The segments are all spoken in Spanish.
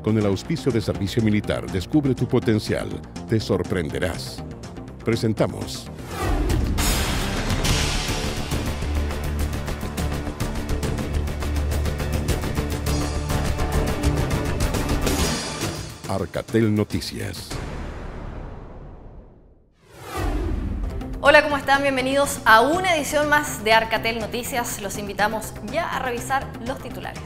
Con el auspicio de Servicio Militar, descubre tu potencial. Te sorprenderás. Presentamos Arcatel Noticias. Hola, ¿cómo están? Bienvenidos a una edición más de Arcatel Noticias. Los invitamos ya a revisar los titulares.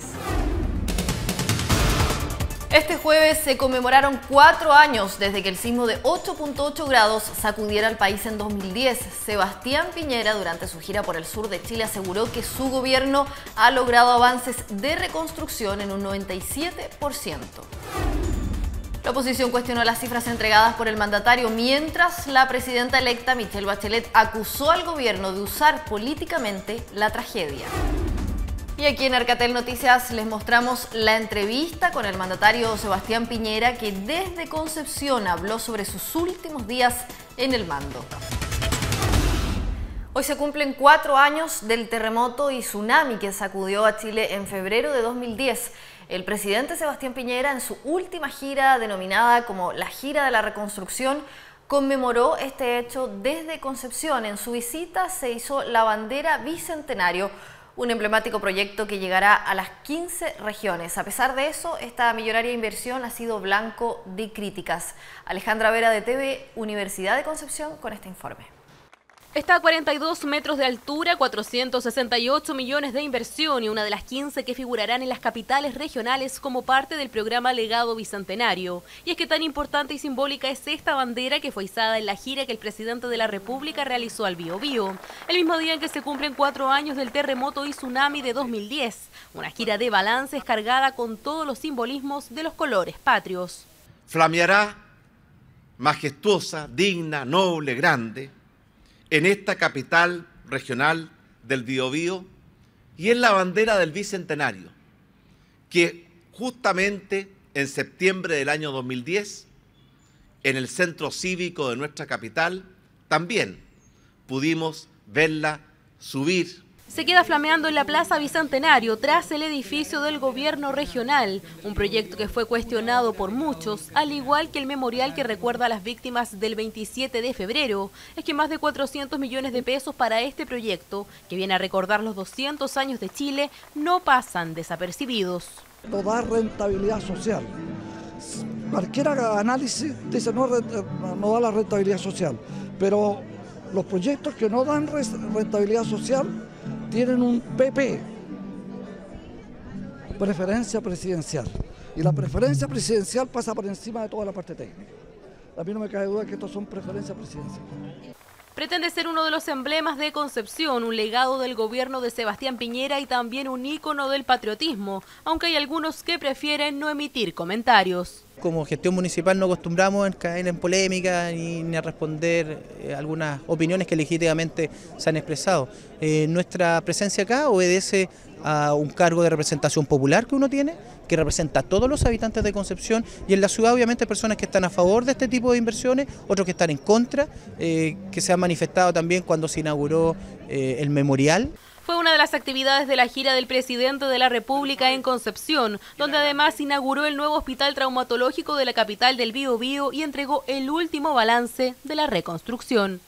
Este jueves se conmemoraron 4 años desde que el sismo de 8.8 grados sacudiera al país en 2010. Sebastián Piñera, durante su gira por el sur de Chile, aseguró que su gobierno ha logrado avances de reconstrucción en un 97%. La oposición cuestionó las cifras entregadas por el mandatario, mientras la presidenta electa Michelle Bachelet acusó al gobierno de usar políticamente la tragedia. Y aquí en Arcatel Noticias les mostramos la entrevista con el mandatario Sebastián Piñera, que desde Concepción habló sobre sus últimos días en el mando. Hoy se cumplen 4 años del terremoto y tsunami que sacudió a Chile en febrero de 2010. El presidente Sebastián Piñera, en su última gira denominada como la gira de la reconstrucción, conmemoró este hecho desde Concepción. En su visita se hizo la bandera Bicentenario, un emblemático proyecto que llegará a las 15 regiones. A pesar de eso, esta millonaria inversión ha sido blanco de críticas. Alejandra Vera, de TV Universidad de Concepción, con este informe. Está a 42 metros de altura, 468 millones de inversión y una de las 15 que figurarán en las capitales regionales como parte del programa Legado Bicentenario. Y es que tan importante y simbólica es esta bandera que fue izada en la gira que el presidente de la República realizó al Biobío, el mismo día en que se cumplen 4 años del terremoto y tsunami de 2010. Una gira de balances cargada con todos los simbolismos de los colores patrios. Flameará majestuosa, digna, noble, grande, en esta capital regional del Biobío, y es la bandera del Bicentenario, que justamente en septiembre del año 2010, en el centro cívico de nuestra capital, también pudimos verla subir. Se queda flameando en la Plaza Bicentenario, tras el edificio del gobierno regional, un proyecto que fue cuestionado por muchos, al igual que el memorial que recuerda a las víctimas del 27 de febrero. Es que más de 400 millones de pesos para este proyecto, que viene a recordar los 200 años de Chile, no pasan desapercibidos. No da rentabilidad social. Cualquier análisis dice no da la rentabilidad social, pero los proyectos que no dan rentabilidad social tienen un PP, preferencia presidencial, y la preferencia presidencial pasa por encima de toda la parte técnica. A mí no me cabe duda que estos son preferencias presidenciales. Pretende ser uno de los emblemas de Concepción, un legado del gobierno de Sebastián Piñera y también un ícono del patriotismo, aunque hay algunos que prefieren no emitir comentarios. Como gestión municipal no acostumbramos a caer en polémica ni a responder algunas opiniones que legítimamente se han expresado. Nuestra presencia acá obedece a un cargo de representación popular que uno tiene, que representa a todos los habitantes de Concepción, y en la ciudad obviamente hay personas que están a favor de este tipo de inversiones, otros que están en contra, que se han manifestado también cuando se inauguró el memorial. Fue una de las actividades de la gira del presidente de la República en Concepción, donde además inauguró el nuevo hospital traumatológico de la capital del Biobío y entregó el último balance de la reconstrucción.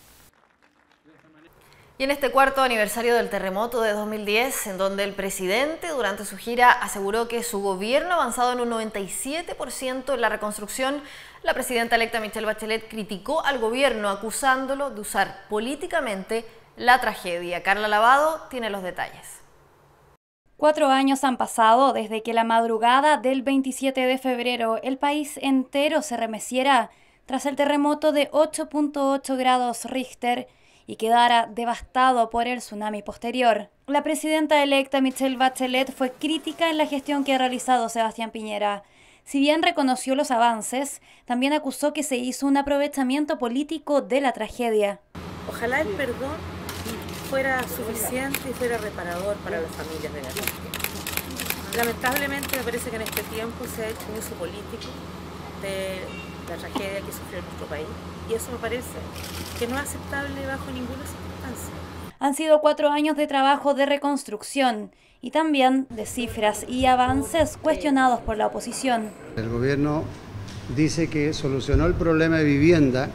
Y en este 4º aniversario del terremoto de 2010, en donde el presidente durante su gira aseguró que su gobierno ha avanzado en un 97% en la reconstrucción, la presidenta electa Michelle Bachelet criticó al gobierno acusándolo de usar políticamente la tragedia. Carla Lavado tiene los detalles. 4 años han pasado desde que la madrugada del 27 de febrero el país entero se remeciera tras el terremoto de 8.8 grados Richter y quedara devastado por el tsunami posterior. La presidenta electa Michelle Bachelet fue crítica en la gestión que ha realizado Sebastián Piñera. Si bien reconoció los avances, también acusó que se hizo un aprovechamiento político de la tragedia. Ojalá el perdón fuera suficiente y fuera reparador para las familias de la tragedia. Lamentablemente me parece que en este tiempo se ha hecho un uso político de la tragedia que sufrió nuestro país, y eso me parece que no es aceptable bajo ninguna circunstancia. Han sido 4 años de trabajo de reconstrucción y también de cifras y avances cuestionados por la oposición. El gobierno dice que solucionó el problema de vivienda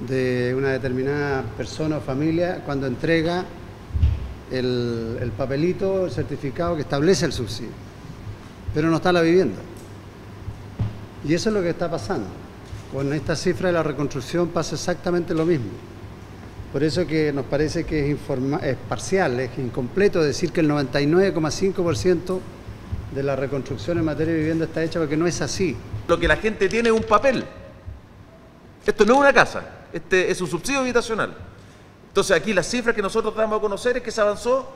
de una determinada persona o familia cuando entrega el papelito, el certificado que establece el subsidio, pero no está la vivienda. Y eso es lo que está pasando. Con esta cifra de la reconstrucción pasa exactamente lo mismo. Por eso que nos parece que es parcial, es incompleto decir que el 99,5% de la reconstrucción en materia de vivienda está hecha, porque no es así. Lo que la gente tiene es un papel. Esto no es una casa, este es un subsidio habitacional. Entonces aquí las cifras que nosotros damos a conocer es que se avanzó,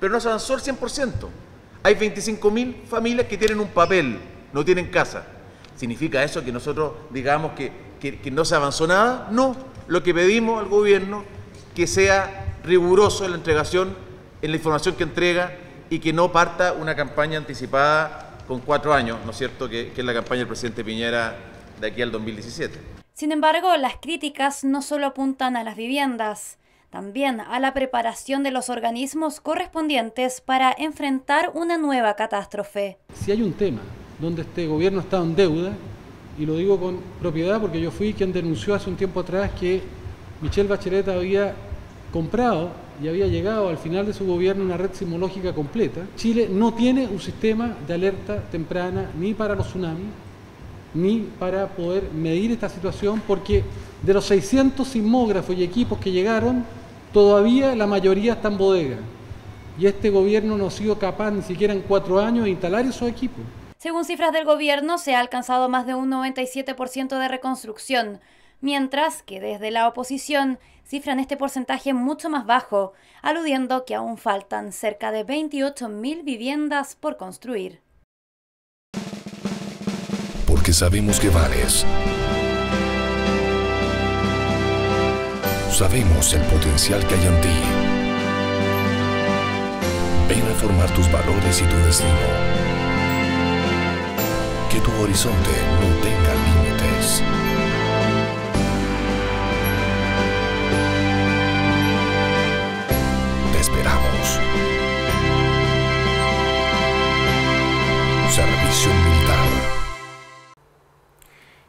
pero no se avanzó al 100%. Hay 25.000 familias que tienen un papel, no tienen casa. ¿Significa eso que nosotros digamos que no se avanzó nada? No, lo que pedimos al gobierno que sea riguroso en la entregación, en la información que entrega y que no parta una campaña anticipada con 4 años, ¿no es cierto?, que es la campaña del presidente Piñera de aquí al 2017. Sin embargo, las críticas no solo apuntan a las viviendas, también a la preparación de los organismos correspondientes para enfrentar una nueva catástrofe. Si hay un tema donde este gobierno está en deuda, y lo digo con propiedad porque yo fui quien denunció hace un tiempo atrás que Michelle Bachelet había comprado y había llegado al final de su gobierno una red sismológica completa. Chile no tiene un sistema de alerta temprana ni para los tsunamis, ni para poder medir esta situación, porque de los 600 sismógrafos y equipos que llegaron, todavía la mayoría está en bodega. Y este gobierno no ha sido capaz ni siquiera en 4 años de instalar esos equipos. Según cifras del gobierno, se ha alcanzado más de un 97% de reconstrucción, mientras que desde la oposición cifran este porcentaje mucho más bajo, aludiendo que aún faltan cerca de 28.000 viviendas por construir. Porque sabemos que vales. Sabemos el potencial que hay en ti. Ven a formar tus valores y tu destino. Que tu horizonte no tenga límites. Te esperamos. Servicio Militar.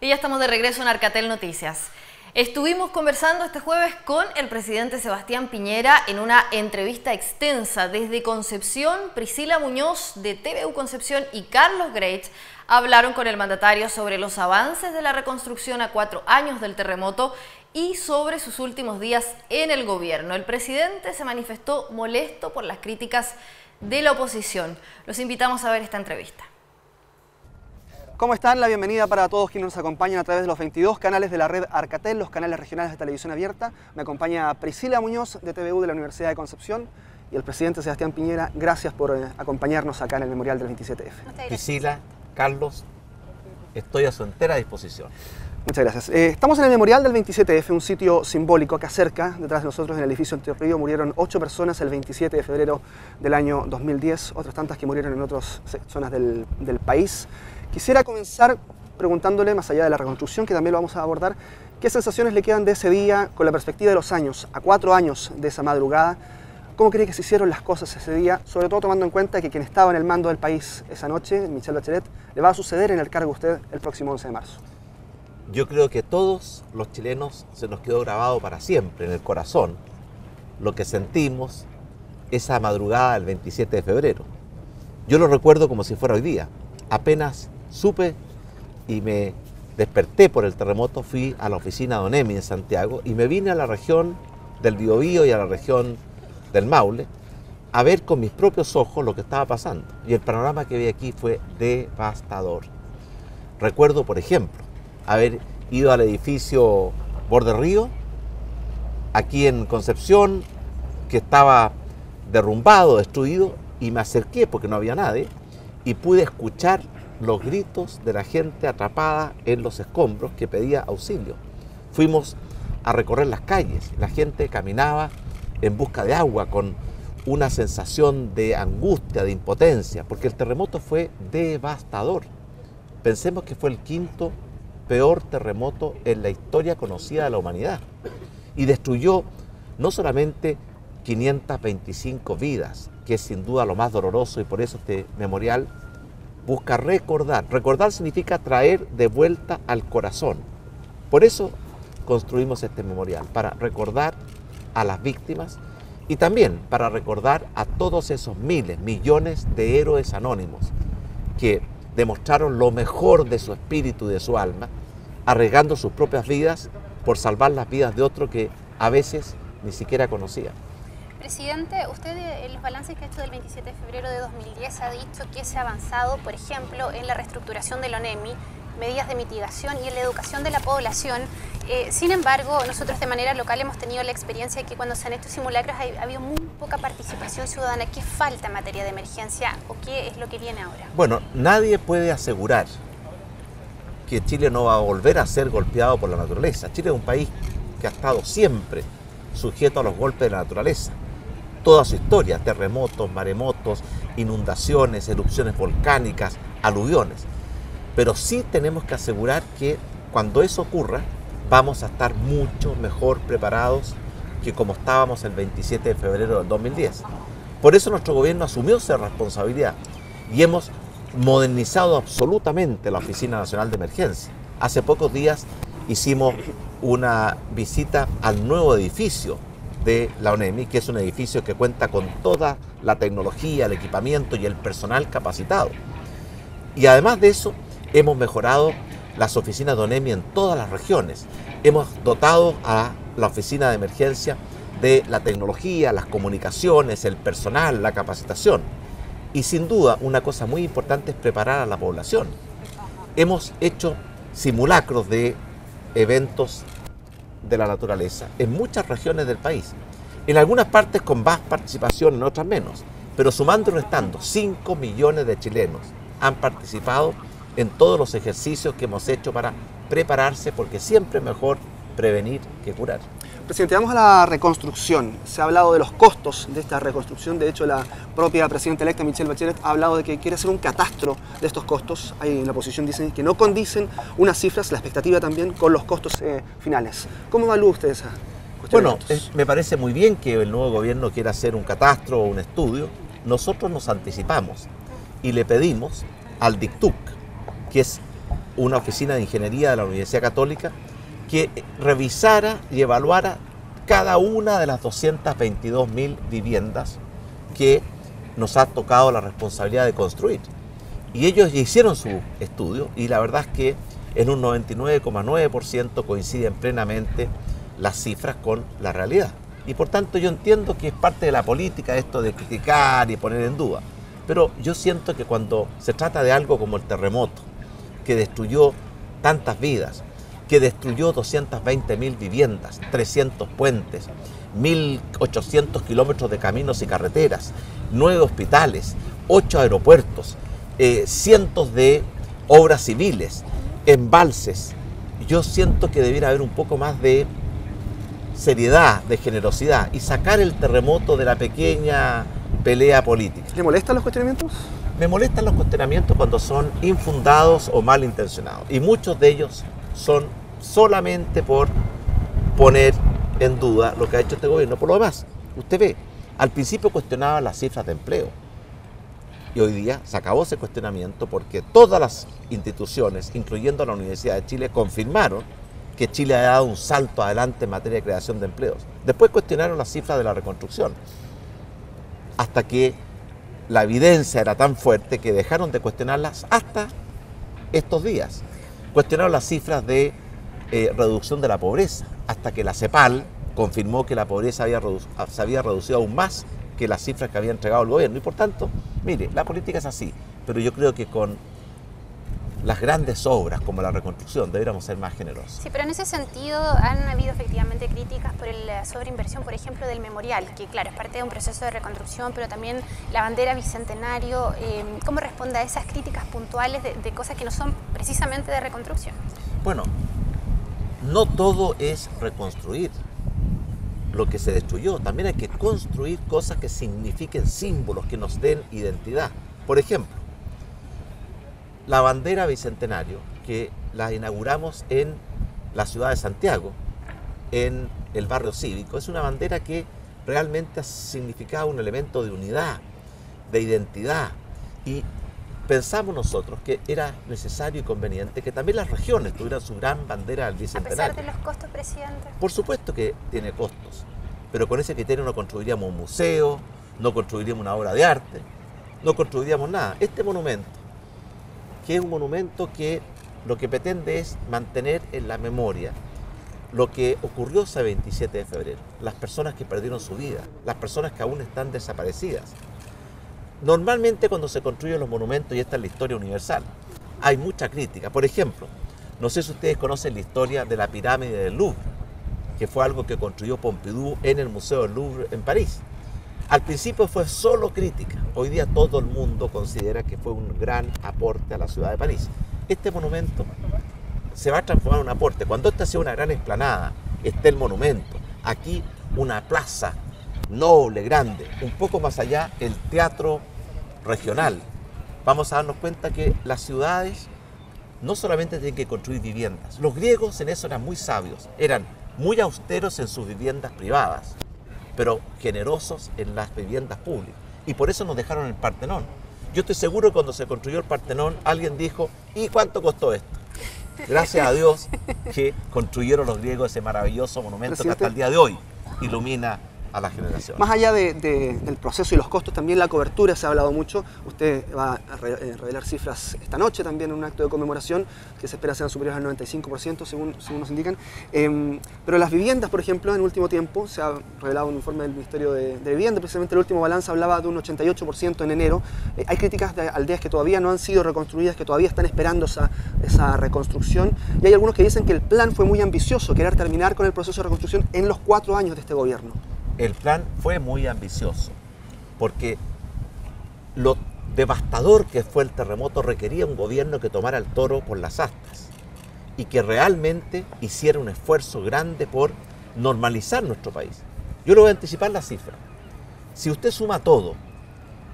Y ya estamos de regreso en Arcatel Noticias. Estuvimos conversando este jueves con el presidente Sebastián Piñera en una entrevista extensa desde Concepción. Priscila Muñoz de TVU Concepción y Carlos Greitz hablaron con el mandatario sobre los avances de la reconstrucción a 4 años del terremoto y sobre sus últimos días en el gobierno. El presidente se manifestó molesto por las críticas de la oposición. Los invitamos a ver esta entrevista. ¿Cómo están? La bienvenida para todos quienes nos acompañan a través de los 22 canales de la red Arcatel, los canales regionales de televisión abierta. Me acompaña Priscila Muñoz de TVU de la Universidad de Concepción y el presidente Sebastián Piñera. Gracias por acompañarnos acá en el Memorial del 27F. Priscila, Carlos, estoy a su entera disposición. Muchas gracias. Estamos en el Memorial del 27F, un sitio simbólico acá cerca, detrás de nosotros en el edificio Entre Río. Murieron 8 personas el 27 de febrero del año 2010, otras tantas que murieron en otras zonas del país. Quisiera comenzar preguntándole, más allá de la reconstrucción, que también lo vamos a abordar, ¿qué sensaciones le quedan de ese día con la perspectiva de los años, a 4 años de esa madrugada? ¿Cómo cree que se hicieron las cosas ese día? Sobre todo tomando en cuenta que quien estaba en el mando del país esa noche, Michelle Bachelet, le va a suceder en el cargo a usted el próximo 11 de marzo. Yo creo que todos los chilenos se nos quedó grabado para siempre en el corazón lo que sentimos esa madrugada del 27 de febrero. Yo lo recuerdo como si fuera hoy día. Apenas supe y me desperté por el terremoto, fui a la oficina de ONEMI en Santiago y me vine a la región del Biobío y a la región del Maule a ver con mis propios ojos lo que estaba pasando. Y el panorama que vi aquí fue devastador. Recuerdo, por ejemplo, haber ido al edificio Borde Río, aquí en Concepción, que estaba derrumbado, destruido, y me acerqué porque no había nadie, y pude escuchar los gritos de la gente atrapada en los escombros que pedía auxilio. Fuimos a recorrer las calles, la gente caminaba en busca de agua con una sensación de angustia, de impotencia, porque el terremoto fue devastador. Pensemos que fue el 5º peor terremoto en la historia conocida de la humanidad y destruyó no solamente 525 vidas, que es sin duda lo más doloroso, y por eso este memorial busca recordar. Recordar significa traer de vuelta al corazón. Por eso construimos este memorial, para recordar a las víctimas y también para recordar a todos esos miles, millones de héroes anónimos que demostraron lo mejor de su espíritu y de su alma, arriesgando sus propias vidas por salvar las vidas de otro que a veces ni siquiera conocía. Presidente, usted en los balances que ha hecho del 27 de febrero de 2010 ha dicho que se ha avanzado, por ejemplo, en la reestructuración del ONEMI, medidas de mitigación y en la educación de la población. Sin embargo, nosotros de manera local hemos tenido la experiencia de que cuando se han hecho simulacros ha habido muy poca participación ciudadana. ¿Qué falta en materia de emergencia o qué es lo que viene ahora? Bueno, nadie puede asegurar que Chile no va a volver a ser golpeado por la naturaleza. Chile es un país que ha estado siempre sujeto a los golpes de la naturaleza. Toda su historia, terremotos, maremotos, inundaciones, erupciones volcánicas, aluviones. Pero sí tenemos que asegurar que cuando eso ocurra, vamos a estar mucho mejor preparados que como estábamos el 27 de febrero del 2010. Por eso nuestro gobierno asumió esa responsabilidad y hemos modernizado absolutamente la Oficina Nacional de Emergencia. Hace pocos días hicimos una visita al nuevo edificio de la ONEMI, que es un edificio que cuenta con toda la tecnología, el equipamiento y el personal capacitado. Y además de eso, hemos mejorado las oficinas de ONEMI en todas las regiones. Hemos dotado a la oficina de emergencia de la tecnología, las comunicaciones, el personal, la capacitación. Y sin duda, una cosa muy importante es preparar a la población. Hemos hecho simulacros de eventos de la naturaleza en muchas regiones del país. En algunas partes con más participación, en otras menos. Pero sumando y restando, 5 millones de chilenos han participado en todos los ejercicios que hemos hecho para prepararse, porque siempre es mejor prevenir que curar. Presidente, vamos a la reconstrucción. Se ha hablado de los costos de esta reconstrucción. De hecho, la propia presidenta electa, Michelle Bachelet, ha hablado de que quiere hacer un catastro de estos costos. Ahí en la oposición dicen que no condicen unas cifras, la expectativa también, con los costos finales. ¿Cómo evalúa usted esa cuestión? Bueno, me parece muy bien que el nuevo gobierno quiera hacer un catastro o un estudio. Nosotros nos anticipamos y le pedimos al DICTUC, que es una oficina de ingeniería de la Universidad Católica, que revisara y evaluara cada una de las 222.000 viviendas que nos ha tocado la responsabilidad de construir. Y ellos ya hicieron su estudio y la verdad es que en un 99,9% coinciden plenamente las cifras con la realidad. Y por tanto yo entiendo que es parte de la política esto de criticar y poner en duda. Pero yo siento que cuando se trata de algo como el terremoto, que destruyó tantas vidas, que destruyó 220.000 viviendas, 300 puentes, 1.800 kilómetros de caminos y carreteras, 9 hospitales, 8 aeropuertos, cientos de obras civiles, embalses. Yo siento que debiera haber un poco más de seriedad, de generosidad y sacar el terremoto de la pequeña pelea política. ¿Le molestan los cuestionamientos? Me molestan los cuestionamientos cuando son infundados o malintencionados y muchos de ellos son solamente por poner en duda lo que ha hecho este gobierno. Por lo demás, usted ve, al principio cuestionaba las cifras de empleo y hoy día se acabó ese cuestionamiento porque todas las instituciones, incluyendo la Universidad de Chile, confirmaron que Chile ha dado un salto adelante en materia de creación de empleos. Después cuestionaron las cifras de la reconstrucción, hasta que la evidencia era tan fuerte que dejaron de cuestionarlas hasta estos días. Cuestionaron las cifras de reducción de la pobreza, hasta que la CEPAL confirmó que la pobreza se había reducido aún más que las cifras que había entregado el gobierno. Y por tanto, mire, la política es así, pero yo creo que con las grandes obras como la reconstrucción deberíamos ser más generosos. Sí, pero en ese sentido han habido efectivamente críticas por la sobreinversión, por ejemplo, del memorial, que claro, es parte de un proceso de reconstrucción, pero también la bandera bicentenario. ¿Cómo responde a esas críticas puntuales de cosas que no son precisamente de reconstrucción? Bueno, no todo es reconstruir lo que se destruyó, también hay que construir cosas que signifiquen símbolos, que nos den identidad. Por ejemplo, la bandera bicentenario, que la inauguramos en la ciudad de Santiago, en el barrio cívico, es una bandera que realmente ha significado un elemento de unidad, de identidad, y pensamos nosotros que era necesario y conveniente que también las regiones tuvieran su gran bandera del Bicentenario. A pesar de los costos, presidente. Por supuesto que tiene costos, pero con ese criterio no construiríamos un museo, no construiríamos una obra de arte, no construiríamos nada. Este monumento, que es un monumento que lo que pretende es mantener en la memoria lo que ocurrió ese 27 de febrero, las personas que perdieron su vida, las personas que aún están desaparecidas. Normalmente cuando se construyen los monumentos, y esta es la historia universal, hay mucha crítica. Por ejemplo, no sé si ustedes conocen la historia de la pirámide del Louvre, que fue algo que construyó Pompidou en el Museo del Louvre en París. Al principio fue solo crítica, hoy día todo el mundo considera que fue un gran aporte a la ciudad de París. Este monumento se va a transformar en un aporte. Cuando esta sea una gran explanada, esté el monumento, aquí una plaza noble, grande, un poco más allá el teatro regional, vamos a darnos cuenta que las ciudades no solamente tienen que construir viviendas. Los griegos en eso eran muy sabios, eran muy austeros en sus viviendas privadas, pero generosos en las viviendas públicas. Y por eso nos dejaron el Partenón. Yo estoy seguro que cuando se construyó el Partenón, alguien dijo, ¿y cuánto costó esto? Gracias a Dios que construyeron los griegos ese maravilloso monumento que hasta el día de hoy ilumina a la generación. Más allá del proceso y los costos, también la cobertura se ha hablado mucho. Usted va a revelar cifras esta noche también en un acto de conmemoración que se espera sean superiores al 95% según nos indican. Pero las viviendas, por ejemplo, en el último tiempo se ha revelado un informe del Ministerio de Vivienda, precisamente el último balance hablaba de un 88% en enero. Hay críticas de aldeas que todavía no han sido reconstruidas, que todavía están esperando esa reconstrucción, y hay algunos que dicen que el plan fue muy ambicioso, querer terminar con el proceso de reconstrucción en los 4 años de este gobierno. El plan fue muy ambicioso, porque lo devastador que fue el terremoto requería un gobierno que tomara el toro por las astas y que realmente hiciera un esfuerzo grande por normalizar nuestro país. Yo le voy a anticipar la cifra. Si usted suma todo,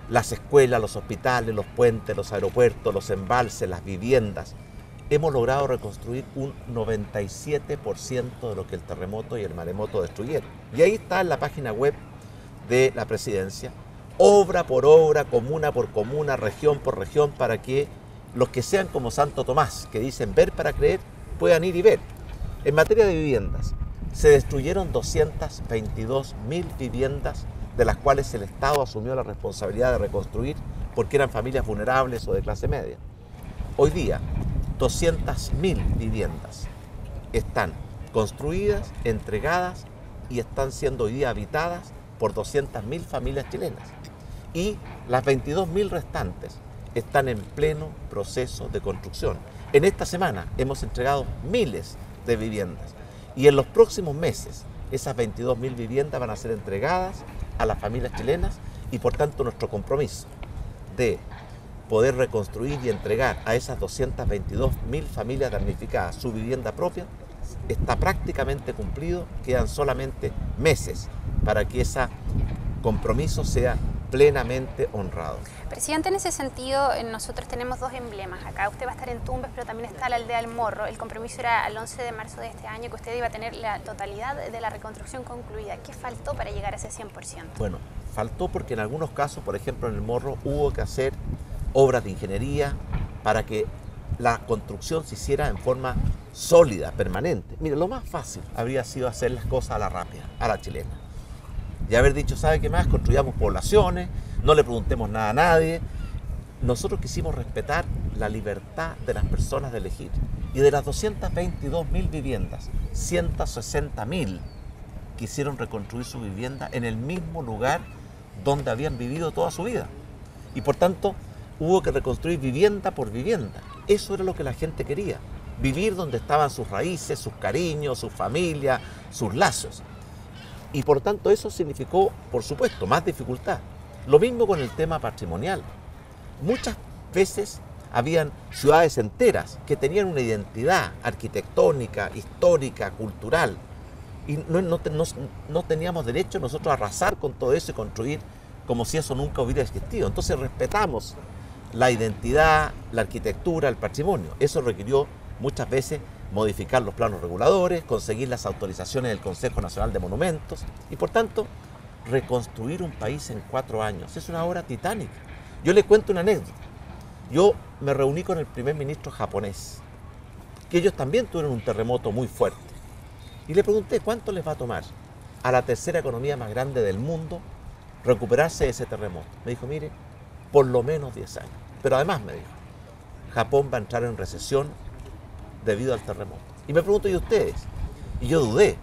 las escuelas, los hospitales, los puentes, los aeropuertos, los embalses, las viviendas, hemos logrado reconstruir un 97% de lo que el terremoto y el maremoto destruyeron. Y ahí está en la página web de la Presidencia, obra por obra, comuna por comuna, región por región, para que los que sean como Santo Tomás, que dicen ver para creer, puedan ir y ver. En materia de viviendas, se destruyeron 222.000 viviendas, de las cuales el Estado asumió la responsabilidad de reconstruir porque eran familias vulnerables o de clase media. Hoy día, 200.000 viviendas están construidas, entregadas y están siendo hoy día habitadas por 200.000 familias chilenas. Y las 22.000 restantes están en pleno proceso de construcción. En esta semana hemos entregado miles de viviendas y en los próximos meses esas 22.000 viviendas van a ser entregadas a las familias chilenas y por tanto nuestro compromiso de poder reconstruir y entregar a esas 222.000 familias damnificadas su vivienda propia está prácticamente cumplido. Quedan solamente meses para que ese compromiso sea plenamente honrado. Presidente, en ese sentido, nosotros tenemos 2 emblemas acá. Usted va a estar en Tumbes, pero también está la aldea del Morro. El compromiso era al 11 de marzo de este año, que usted iba a tener la totalidad de la reconstrucción concluida. ¿Qué faltó para llegar a ese 100%? Bueno, faltó porque en algunos casos, por ejemplo en el Morro, hubo que hacer obras de ingeniería para que la construcción se hiciera en forma sólida, permanente. Mire, lo más fácil habría sido hacer las cosas a la rápida, a la chilena. Y haber dicho, ¿sabe qué más? Construyamos poblaciones, no le preguntemos nada a nadie. Nosotros quisimos respetar la libertad de las personas de elegir. Y de las 222.000 viviendas, 160.000 quisieron reconstruir su vivienda en el mismo lugar donde habían vivido toda su vida. Y por tanto, hubo que reconstruir vivienda por vivienda. Eso era lo que la gente quería. Vivir donde estaban sus raíces, sus cariños, su familia, sus lazos. Y por tanto eso significó, por supuesto, más dificultad. Lo mismo con el tema patrimonial. Muchas veces habían ciudades enteras que tenían una identidad arquitectónica, histórica, cultural. Y no teníamos derecho nosotros a arrasar con todo eso y construir como si eso nunca hubiera existido. Entonces respetamos la identidad, la arquitectura, el patrimonio. Eso requirió muchas veces modificar los planos reguladores, conseguir las autorizaciones del Consejo Nacional de Monumentos y por tanto reconstruir un país en 4 años es una obra titánica. Yo le cuento una anécdota. Yo me reuní con el primer ministro japonés, que ellos también tuvieron un terremoto muy fuerte. Y le pregunté, ¿cuánto les va a tomar a la tercera economía más grande del mundo recuperarse de ese terremoto? Me dijo, mire, por lo menos 10 años. Pero además me dijo, Japón va a entrar en recesión debido al terremoto. Y me pregunto, ¿y ustedes? Y yo dudé.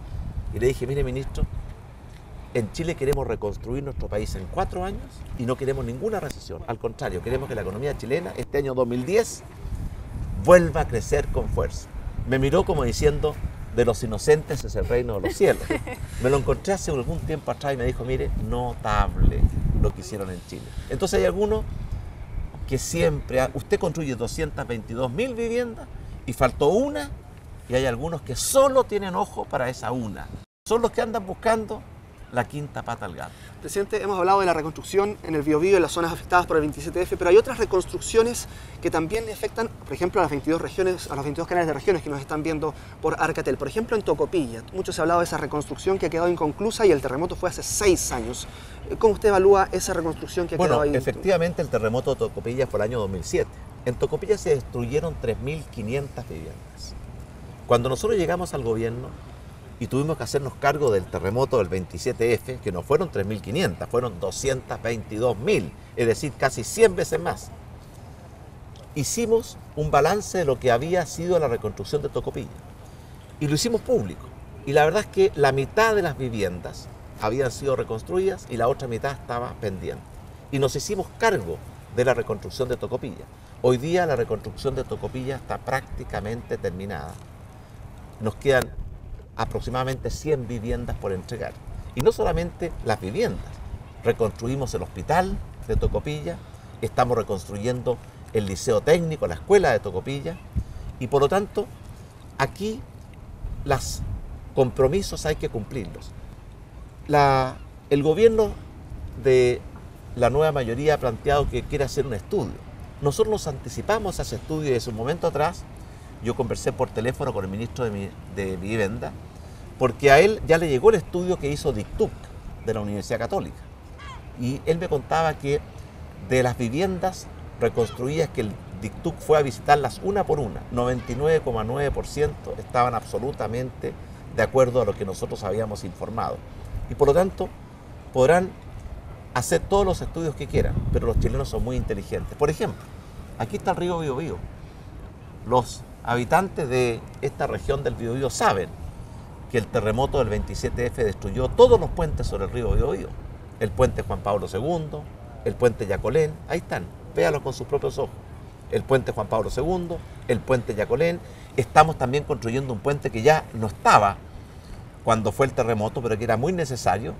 Y le dije, mire, ministro, en Chile queremos reconstruir nuestro país en 4 años y no queremos ninguna recesión. Al contrario, queremos que la economía chilena este año 2010 vuelva a crecer con fuerza. Me miró como diciendo, de los inocentes es el reino de los cielos. Me lo encontré hace algún tiempo atrás y me dijo, mire, notable lo que hicieron en Chile. Entonces hay algunos que siempre, usted construye 222.000 viviendas y faltó una, y hay algunos que solo tienen ojo para esa una. Son los que andan buscando la quinta pata al gato. Presidente, hemos hablado de la reconstrucción en el Biobío, en las zonas afectadas por el 27F, pero hay otras reconstrucciones que también afectan, por ejemplo, a las 22 regiones, a los 22 canales de regiones que nos están viendo por Arcatel. Por ejemplo, en Tocopilla, mucho se ha hablado de esa reconstrucción que ha quedado inconclusa y el terremoto fue hace 6 años. ¿Cómo usted evalúa esa reconstrucción que ha quedado ahí? Bueno, efectivamente el terremoto de Tocopilla fue el año 2007. En Tocopilla se destruyeron 3.500 viviendas. Cuando nosotros llegamos al gobierno y tuvimos que hacernos cargo del terremoto del 27F, que no fueron 3.500, fueron 222.000, es decir, casi 100 veces más. Hicimos un balance de lo que había sido la reconstrucción de Tocopilla y lo hicimos público. Y la verdad es que la mitad de las viviendas habían sido reconstruidas y la otra mitad estaba pendiente. Y nos hicimos cargo de la reconstrucción de Tocopilla. Hoy día la reconstrucción de Tocopilla está prácticamente terminada. Nos quedan aproximadamente 100 viviendas por entregar. Y no solamente las viviendas, reconstruimos el hospital de Tocopilla, estamos reconstruyendo el liceo técnico, la escuela de Tocopilla, y por lo tanto, aquí los compromisos hay que cumplirlos. El gobierno de la nueva mayoría ha planteado que quiere hacer un estudio. Nosotros nos anticipamos a ese estudio y desde un momento atrás yo conversé por teléfono con el ministro de Vivienda, porque a él ya le llegó el estudio que hizo DICTUC de la Universidad Católica. Y él me contaba que de las viviendas reconstruidas que el DICTUC fue a visitarlas una por una, 99,9% estaban absolutamente de acuerdo a lo que nosotros habíamos informado. Y por lo tanto, podrán hacer todos los estudios que quieran, pero los chilenos son muy inteligentes. Por ejemplo, aquí está el río Biobío. Los habitantes de esta región del Biobío saben que el terremoto del 27F destruyó todos los puentes sobre el río Biobío. El puente Juan Pablo II, el puente Yacolén, ahí están, véanlo con sus propios ojos. El puente Juan Pablo II, el puente Yacolén. Estamos también construyendo un puente que ya no estaba cuando fue el terremoto, pero que era muy necesario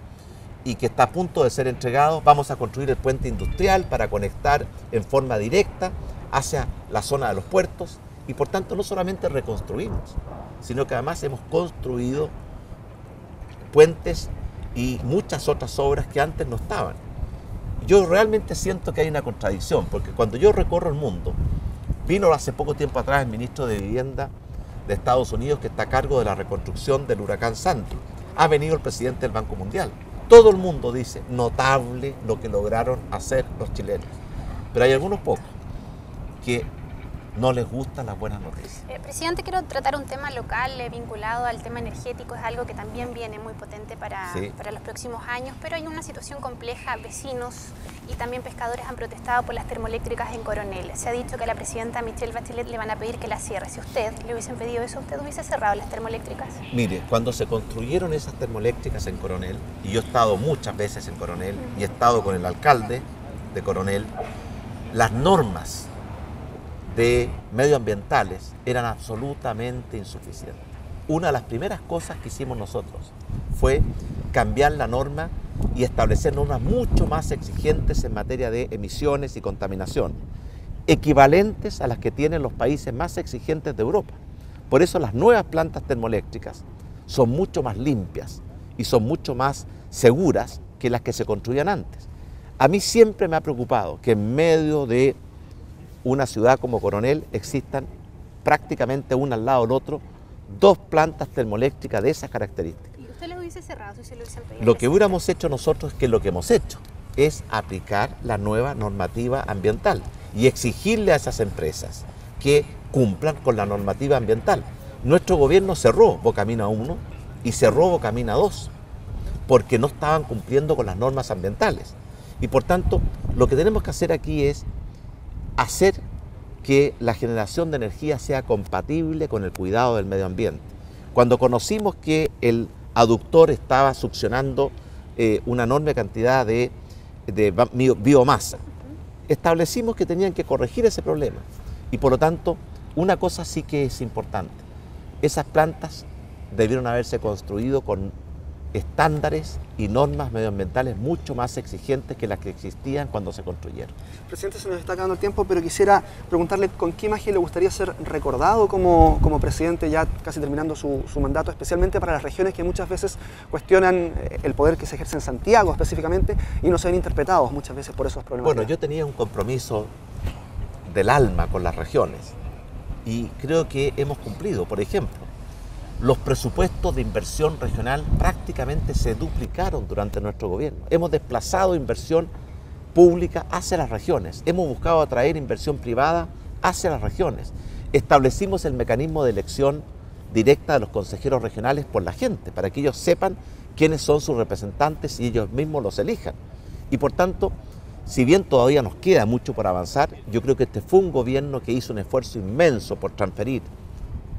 y que está a punto de ser entregado. Vamos a construir el puente industrial para conectar en forma directa hacia la zona de los puertos. Y por tanto no solamente reconstruimos, sino que además hemos construido puentes y muchas otras obras que antes no estaban. Yo realmente siento que hay una contradicción, porque cuando yo recorro el mundo, vino hace poco tiempo atrás el ministro de Vivienda de Estados Unidos que está a cargo de la reconstrucción del huracán Sandy. Ha venido el presidente del Banco Mundial. Todo el mundo dice, notable lo que lograron hacer los chilenos. Pero hay algunos pocos que no les gustan las buenas noticias. Presidente, quiero tratar un tema local vinculado al tema energético. Es algo que también viene muy potente para los próximos años, pero hay una situación compleja. Vecinos y también pescadores han protestado por las termoeléctricas en Coronel. Se ha dicho que a la presidenta Michelle Bachelet le van a pedir que las cierre. Si usted le hubiesen pedido eso, ¿usted hubiese cerrado las termoeléctricas? Mire, cuando se construyeron esas termoeléctricas en Coronel, y yo he estado muchas veces en Coronel, y he estado con el alcalde de Coronel, las normas de medioambientales eran absolutamente insuficientes. Una de las primeras cosas que hicimos nosotros fue cambiar la norma y establecer normas mucho más exigentes en materia de emisiones y contaminación, equivalentes a las que tienen los países más exigentes de Europa. Por eso las nuevas plantas termoeléctricas son mucho más limpias y son mucho más seguras que las que se construían antes. A mí siempre me ha preocupado que en medio de una ciudad como Coronel existan prácticamente una al lado del otro 2 plantas termoeléctricas de esas características. hubiese cerrado, si se lo hubiesen pedido. Lo que hubiéramos hecho nosotros, que lo que hemos hecho, es aplicar la nueva normativa ambiental y exigirle a esas empresas que cumplan con la normativa ambiental. Nuestro gobierno cerró Bocamina 1 y cerró Bocamina 2 porque no estaban cumpliendo con las normas ambientales. Y por tanto, lo que tenemos que hacer aquí es hacer que la generación de energía sea compatible con el cuidado del medio ambiente. Cuando conocimos que el aductor estaba succionando una enorme cantidad de biomasa, establecimos que tenían que corregir ese problema. Y por lo tanto, una cosa sí que es importante. Esas plantas debieron haberse construido con estándares y normas medioambientales mucho más exigentes que las que existían cuando se construyeron. Presidente, se nos está acabando el tiempo, pero quisiera preguntarle con qué imagen le gustaría ser recordado como presidente, ya casi terminando su mandato, especialmente para las regiones que muchas veces cuestionan el poder que se ejerce en Santiago específicamente y no se ven interpretados muchas veces por esos problemas. Bueno, yo tenía un compromiso del alma con las regiones y creo que hemos cumplido. Por ejemplo, los presupuestos de inversión regional prácticamente se duplicaron durante nuestro gobierno. Hemos desplazado inversión pública hacia las regiones. Hemos buscado atraer inversión privada hacia las regiones. Establecimos el mecanismo de elección directa de los consejeros regionales por la gente, para que ellos sepan quiénes son sus representantes y ellos mismos los elijan. Y por tanto, si bien todavía nos queda mucho por avanzar, yo creo que este fue un gobierno que hizo un esfuerzo inmenso por transferir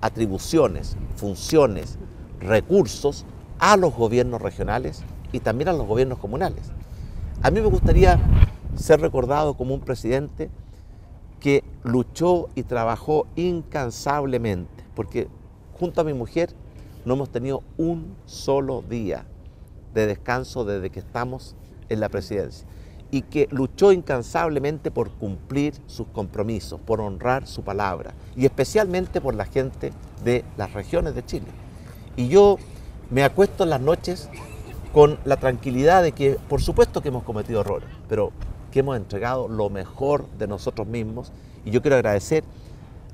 atribuciones, funciones, recursos a los gobiernos regionales y también a los gobiernos comunales. A mí me gustaría ser recordado como un presidente que luchó y trabajó incansablemente, porque junto a mi mujer no hemos tenido un solo día de descanso desde que estamos en la presidencia, y que luchó incansablemente por cumplir sus compromisos, por honrar su palabra, y especialmente por la gente de las regiones de Chile. Y yo me acuesto en las noches con la tranquilidad de que, por supuesto que hemos cometido errores, pero que hemos entregado lo mejor de nosotros mismos, y yo quiero agradecer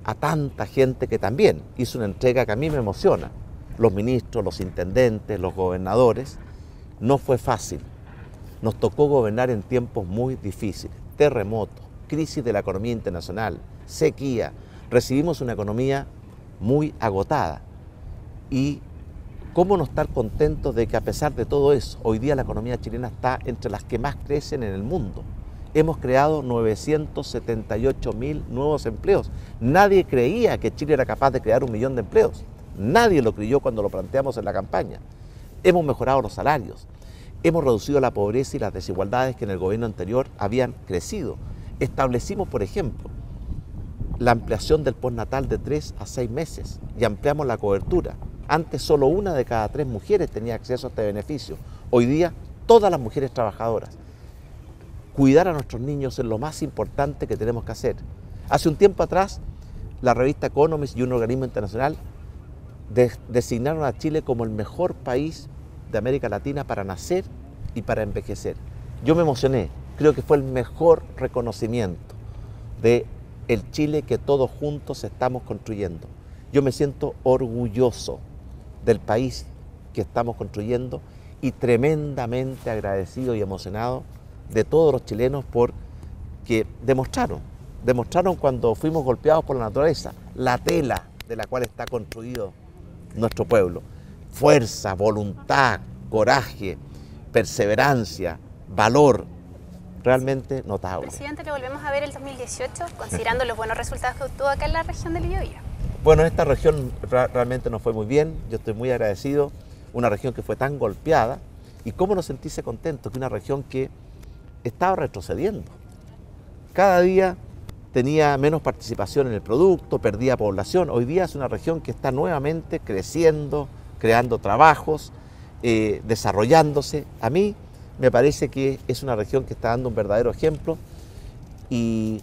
a tanta gente que también hizo una entrega que a mí me emociona. Los ministros, los intendentes, los gobernadores. No fue fácil. Nos tocó gobernar en tiempos muy difíciles, terremotos, crisis de la economía internacional, sequía. Recibimos una economía muy agotada. Y cómo no estar contentos de que a pesar de todo eso, hoy día la economía chilena está entre las que más crecen en el mundo. Hemos creado 978.000 nuevos empleos. Nadie creía que Chile era capaz de crear 1 millón de empleos. Nadie lo creyó cuando lo planteamos en la campaña. Hemos mejorado los salarios. Hemos reducido la pobreza y las desigualdades que en el gobierno anterior habían crecido. Establecimos, por ejemplo, la ampliación del postnatal de 3 a 6 meses y ampliamos la cobertura. Antes solo 1 de cada 3 mujeres tenía acceso a este beneficio. Hoy día todas las mujeres trabajadoras. Cuidar a nuestros niños es lo más importante que tenemos que hacer. Hace un tiempo atrás, la revista Economist y un organismo internacional designaron a Chile como el mejor país de América Latina para nacer y para envejecer. Yo me emocioné, creo que fue el mejor reconocimiento de el Chile que todos juntos estamos construyendo. Yo me siento orgulloso del país que estamos construyendo y tremendamente agradecido y emocionado de todos los chilenos porque demostraron cuando fuimos golpeados por la naturaleza, la tela de la cual está construido nuestro pueblo. Fuerza, voluntad, coraje, perseverancia, valor, realmente notable. Presidente, ¿lo volvemos a ver el 2018, considerando los buenos resultados que obtuvo acá en la región del Biobío? Bueno, esta región realmente nos fue muy bien, yo estoy muy agradecido, una región que fue tan golpeada, y cómo no sentirse contento que una región que estaba retrocediendo. Cada día tenía menos participación en el producto, perdía población. Hoy día es una región que está nuevamente creciendo, creando trabajos, desarrollándose. A mí me parece que es una región que está dando un verdadero ejemplo. ¿Y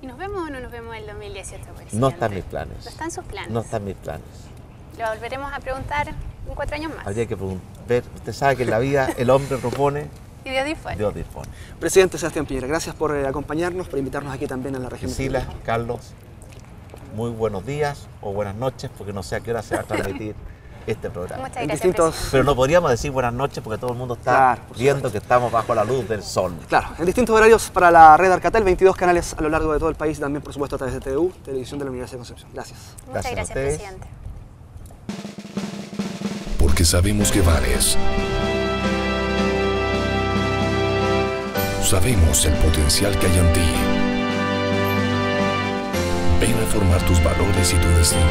nos vemos o no nos vemos en el 2018, presidente? No está en mis planes. ¿No está en sus planes? No está en mis planes. Lo volveremos a preguntar en 4 años más. Habría que ver, usted sabe que en la vida el hombre propone y Dios dispone. Dios dispone. Presidente Sebastián Piñera, gracias por acompañarnos, por invitarnos aquí también en la región. Priscila, Carlos, muy buenos días o buenas noches, porque no sé a qué hora se va a transmitir este programa. Muchas gracias, Pero no podríamos decir buenas noches porque todo el mundo está viendo que estamos bajo la luz del sol. Claro, en distintos horarios para la red Arcatel, 22 canales a lo largo de todo el país, también por supuesto a través de TVU, Televisión de la Universidad de Concepción. Gracias. Muchas gracias, presidente. Porque sabemos que vales. Sabemos el potencial que hay en ti. Ven a formar tus valores y tu destino.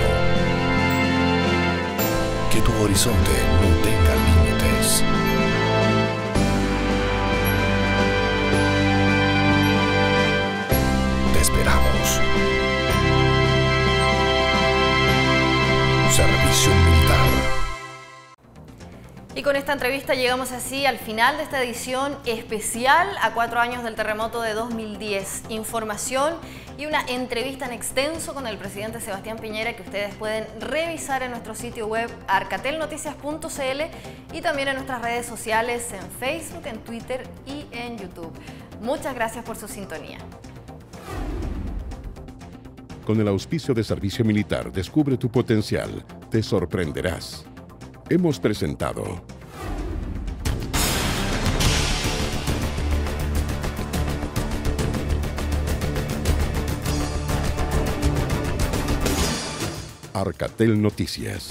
Que tu horizonte no tenga límites. Te esperamos. Servicio Militar. Y con esta entrevista llegamos así al final de esta edición especial a 4 años del terremoto de 2010. Información y una entrevista en extenso con el presidente Sebastián Piñera que ustedes pueden revisar en nuestro sitio web arcatelnoticias.cl y también en nuestras redes sociales en Facebook, en Twitter y en YouTube. Muchas gracias por su sintonía. Con el auspicio de Servicio Militar, descubre tu potencial. Te sorprenderás. Hemos presentado Arcatel Noticias.